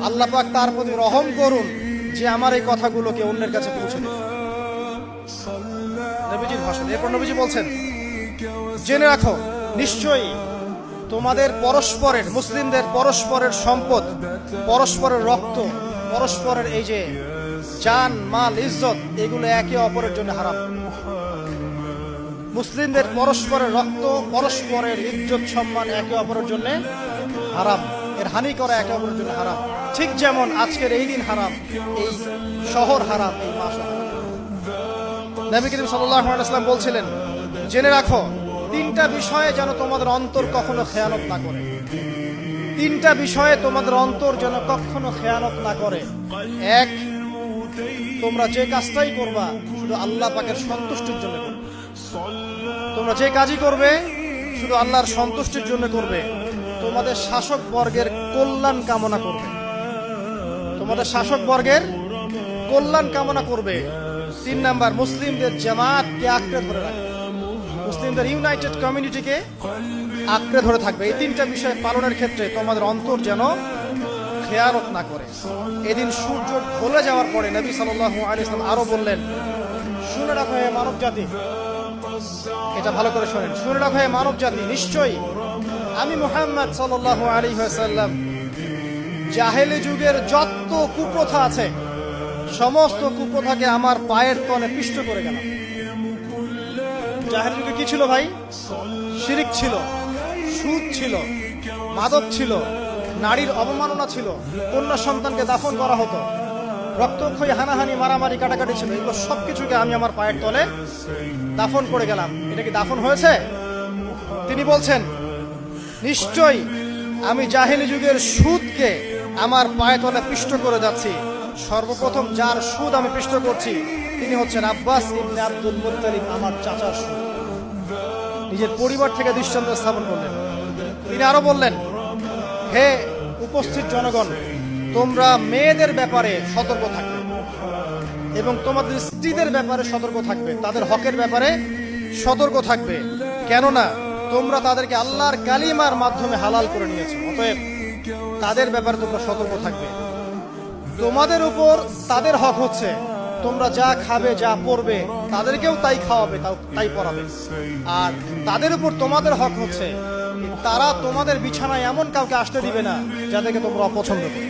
আল্লাহ পাক তার প্রতি রহম করুন যে আমার এই কথাগুলোকে অন্যের কাছে পৌঁছে দেবে। নবীজির ভাষণ। এরপর নবীজি বলছেন, জেনে রাখো নিশ্চয়ই তোমাদের পরস্পরের, মুসলিমদের পরস্পরের সম্পদ, পরস্পরের রক্ত, পরস্পরের এই যে জান মাল ইজ্জত, এগুলো একে অপরের জন্য হারাম। মুসলিমদের পরস্পরের রক্ত, পরস্পরের ইজ্জত সম্মান একে অপরের জন্য হারাম, এর হানি করা একে অপরের জন্য হারাম। ঠিক যেমন আজকের এই দিন হারাম, এই শহর হারাম, এই মাস হারাম। নবী করিম সাল্লাল্লাহু আলাইহি ওয়াসাল্লাম বলছিলেন, জেনে রাখো তিনটা বিষয়ে যেন তোমাদের অন্তর কখনো খেয়ানত না করে। তিনটা বিষয়ে তোমাদের অন্তর যেন কখনো খেয়ানত না করে। এক, তোমরা যে কাজটাই করবা শুধু আল্লাহ পাকের সন্তুষ্টির জন্য করবে। তোমরা যে কাজই করবে শুধু আল্লাহর সন্তুষ্টির জন্য করবে। তোমাদের শাসক বর্গের কল্যাণ কামনা করবে। তোমাদের শাসক বর্গের কল্যাণ কামনা করবে। 3 নাম্বার, মুসলিমদের জামাতকে আঁকড়ে ধরে রাখবে। মুসলিমদের ইউনাইটেড কমিউনিটিকে আঁকড়ে ধরে থাকবে। এই তিনটা বিষয় পালনের ক্ষেত্রে তোমাদের অন্তর যেন খেয়ানত না করে। এদিন সূর্য ঢলে যাওয়ার পরে নবী সাল্লাল্লাহু আলাইহি ওয়াসাল্লাম আরো বললেন, শুনে রাখো হে মানব জাতি, এটা ভালো করে শোনেন, শুনে রাখো হে মানব জাতি, নিশ্চয়ই আমি মুহাম্মদ সাল্লাল্লাহু আলাইহি ওয়াসাল্লাম জাহেলি যুগের যত কুপ্রথা আছে সমস্ত কুপ্রথাকে আমার পায়ের তলে পিষ্ট করে গেলাম। জাহেলি যুগে কি ছিল ভাই? শিরিক ছিল, সুদ ছিল, মাদক ছিল, নারীর অবমাননা ছিল, কন্যা সন্তানকে দাফন করা হতো, রক্তক্ষয়ী হানাহানি মারামারি কাটাকাটি ছিল। এগুলো সবকিছুকে আমি আমার পায়ের তলে দাফন করে গেলাম। এটা কি দাফন হয়েছে? তিনি বলছেন, নিশ্চয়ই আমি জাহেলি যুগের সুদকে আমার পায়ের তলে পিষ্ট করে যাচ্ছি। সর্বপ্রথম যার সুদ আমি পিষ্ট করছি তিনি হচ্ছেন আব্বাস ইবনে আব্দুল মুত্তালিব, আমার চাচার সুদ। নিজের পরিবার থেকে দৃষ্টান্ত স্থাপন করলেন। তিনি আরো বললেন, হে উপস্থিত জনগণ, তোমরা মেয়েদের ব্যাপারে সতর্ক থাকবে এবং তোমাদের স্ত্রীদের ব্যাপারে সতর্ক থাকবে, তাদের হকের ব্যাপারে সতর্ক থাকবে, কেননা তোমরা তাদেরকে আল্লাহর কালিমার মাধ্যমে হালাল করে নিয়েছো। অতএব তাদের ব্যাপারে তোমরা সতর্ক থাকবে। তোমাদের উপর তাদের হক হচ্ছে তোমরা যা খাবে, যা পরবে, তাদেরকেও তাই খাওয়াবে, তাই পরাবে। আর তাদের উপর তোমাদের হক হচ্ছে তারা তোমাদের বিছানায় এমন কাউকে আসতে দিবে না যাদেরকে তোমরা অপছন্দ করো।